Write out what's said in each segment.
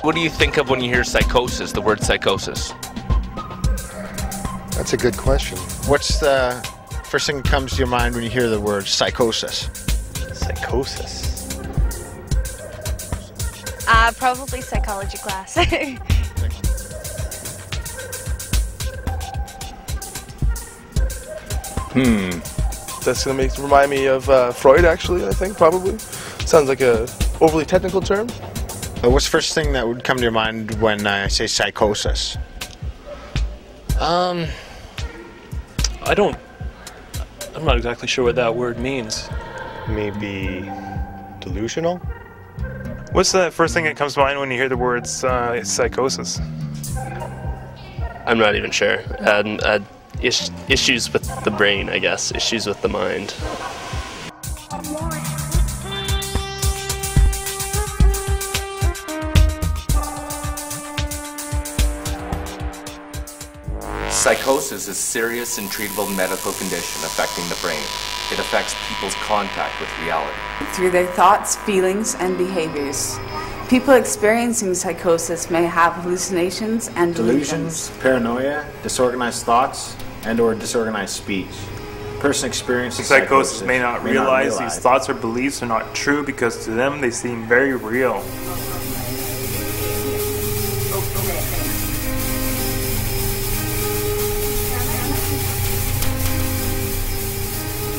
What do you think of when you hear psychosis, the word psychosis? That's a good question. What's the first thing that comes to your mind when you hear the word psychosis? Psychosis. Probably psychology class. That's gonna remind me of Freud, actually. I think probably sounds like a overly technical term. What's the first thing that would come to your mind when I say psychosis? I'm not exactly sure what that word means. Maybe delusional? What's the first thing that comes to mind when you hear the words psychosis? I'm not even sure. Issues with the brain, I guess. Issues with the mind. Psychosis is a serious and treatable medical condition affecting the brain. It affects people's contact with reality. Through their thoughts, feelings, and behaviors. People experiencing psychosis may have hallucinations and delusions. Paranoia, disorganized thoughts, and/or disorganized speech. A person experiencing Psychosis may not realize these thoughts or beliefs are not true because to them they seem very real.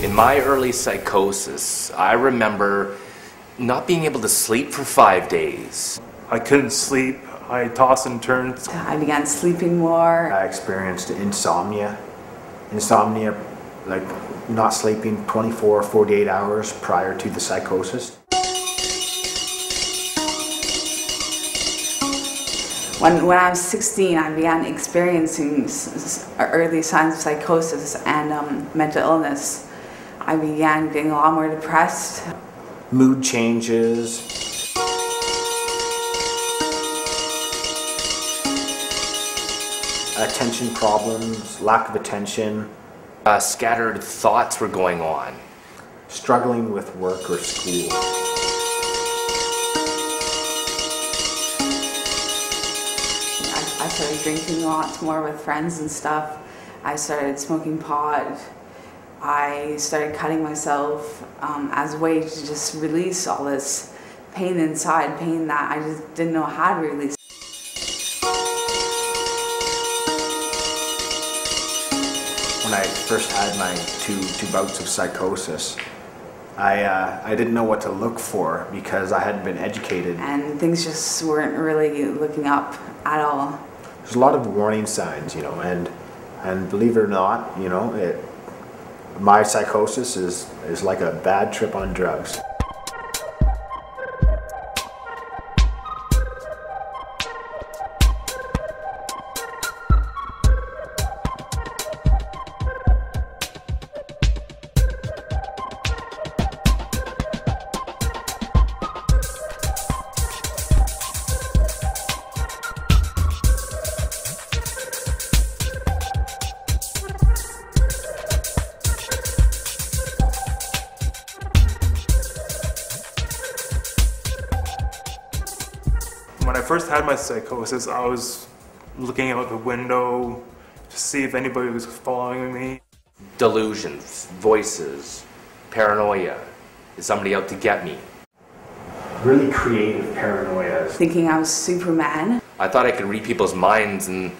In my early psychosis, I remember not being able to sleep for 5 days. I couldn't sleep. I tossed and turned. I began sleeping more. I experienced insomnia. Insomnia, like not sleeping 24 or 48 hours prior to the psychosis. When I was 16, I began experiencing early signs of psychosis and mental illness. I began getting a lot more depressed. Mood changes. Attention problems, lack of attention. Scattered thoughts were going on. Struggling with work or school. I started drinking lots more with friends and stuff. I started smoking pot. I started cutting myself as a way to just release all this pain inside, pain that I just didn't know how to release. When I first had my two bouts of psychosis, I didn't know what to look for because I hadn't been educated. And things just weren't really looking up at all. There's a lot of warning signs, you know, and believe it or not, you know, my psychosis is like a bad trip on drugs. When I first had my psychosis, I was looking out the window to see if anybody was following me. Delusions, voices, paranoia. Is somebody out to get me? Really creative paranoia. Thinking I was Superman. I thought I could read people's minds and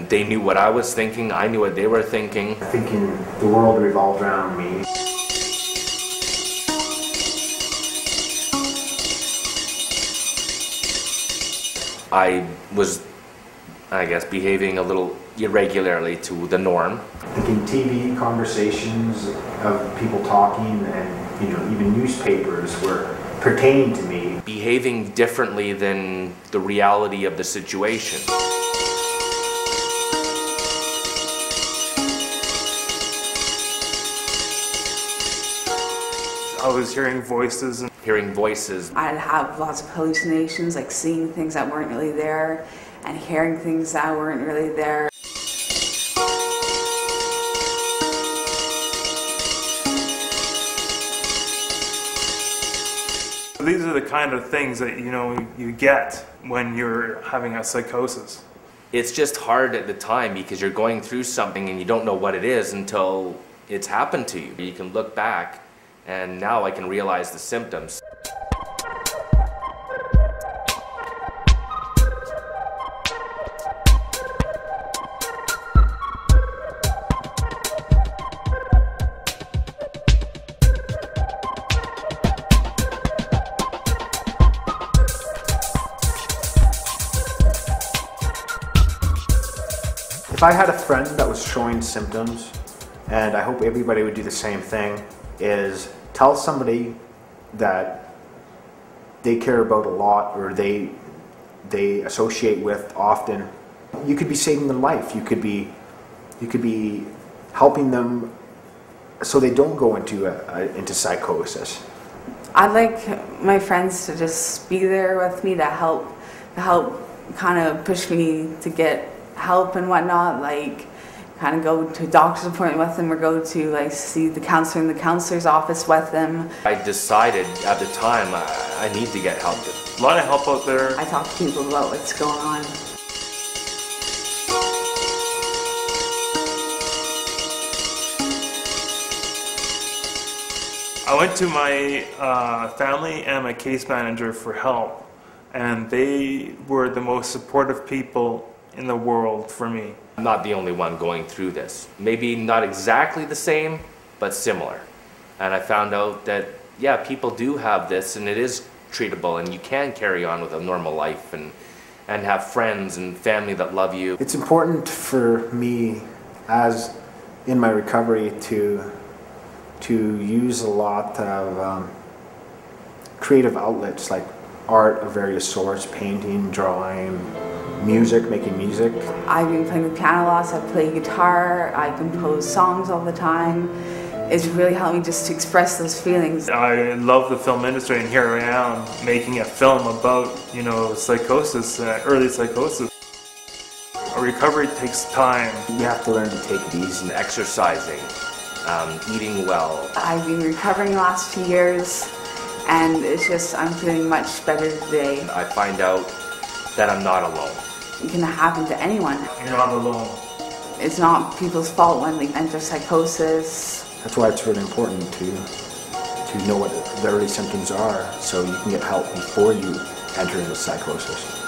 they knew what I was thinking, I knew what they were thinking. Thinking the world revolved around me. I was, I guess, behaving a little irregularly to the norm. Thinking TV conversations of people talking and, you know, even newspapers were pertaining to me. Behaving differently than the reality of the situation. I was hearing voices. I'd have lots of hallucinations, like seeing things that weren't really there and hearing things that weren't really there. These are the kind of things that you get when you're having a psychosis. It's just hard at the time because you're going through something and you don't know what it is until it's happened to you. You can look back and now I can realize the symptoms. If I had a friend that was showing symptoms, and I hope everybody would do the same thing, is tell somebody that they care about a lot or they associate with often. You could be saving their life. You could be helping them so they don't go into psychosis. I'd like my friends to just be there with me to help kind of push me to get help and whatnot, like kind of go to a doctor's appointment with them or go to like see the counselor in the counselor's office with them. I decided at the time I need to get help. A lot of help out there. I talk to people about what's going on. I went to my family and my case manager for help, and they were the most supportive people in the world for me. I'm not the only one going through this. Maybe not exactly the same, but similar. And I found out that, yeah, people do have this and it is treatable and you can carry on with a normal life and have friends and family that love you. It's important for me, as in my recovery, to use a lot of creative outlets like art of various sorts, painting, drawing, music, making music. I've been playing the piano lots, I play guitar, I compose songs all the time. It's really helped me just to express those feelings. I love the film industry, and here I am making a film about, psychosis, early psychosis. A recovery takes time. You have to learn to take it easy. And exercising, eating well. I've been recovering the last few years, and it's just, I'm feeling much better today. I find out that I'm not alone. It can happen to anyone. You're not alone. It's not people's fault when they enter psychosis. That's why it's really important to know what the early symptoms are so you can get help before you enter into psychosis.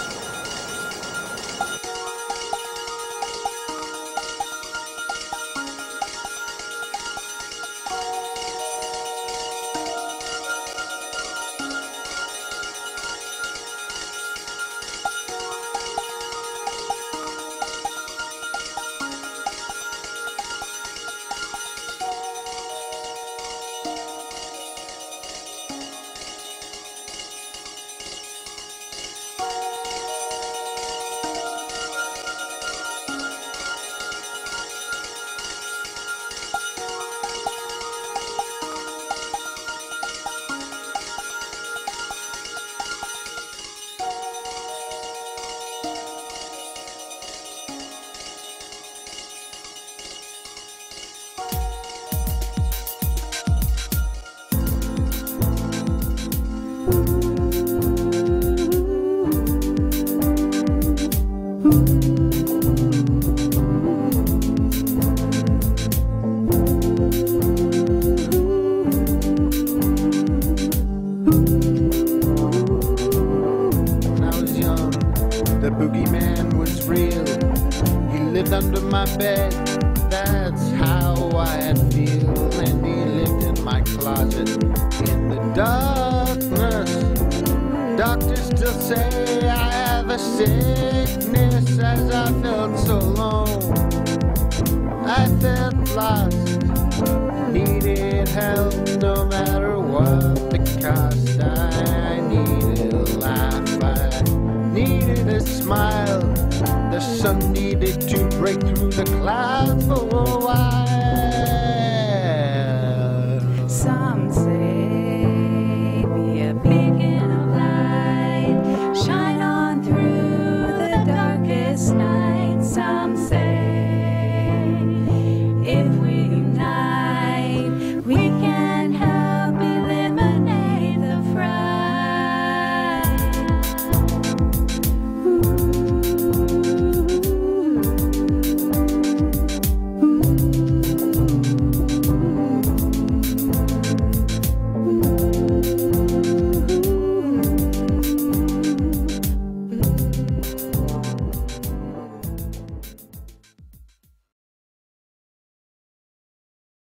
The boogeyman was real. He lived under my bed. That's how I'd feel. And he lived in my closet. In the darkness, doctors still say I have a sickness. As I felt so alone, I felt lost. Needed help no matter what the cost. I needed a laugh. I needed a smile. The sun needed to break through the clouds for a while.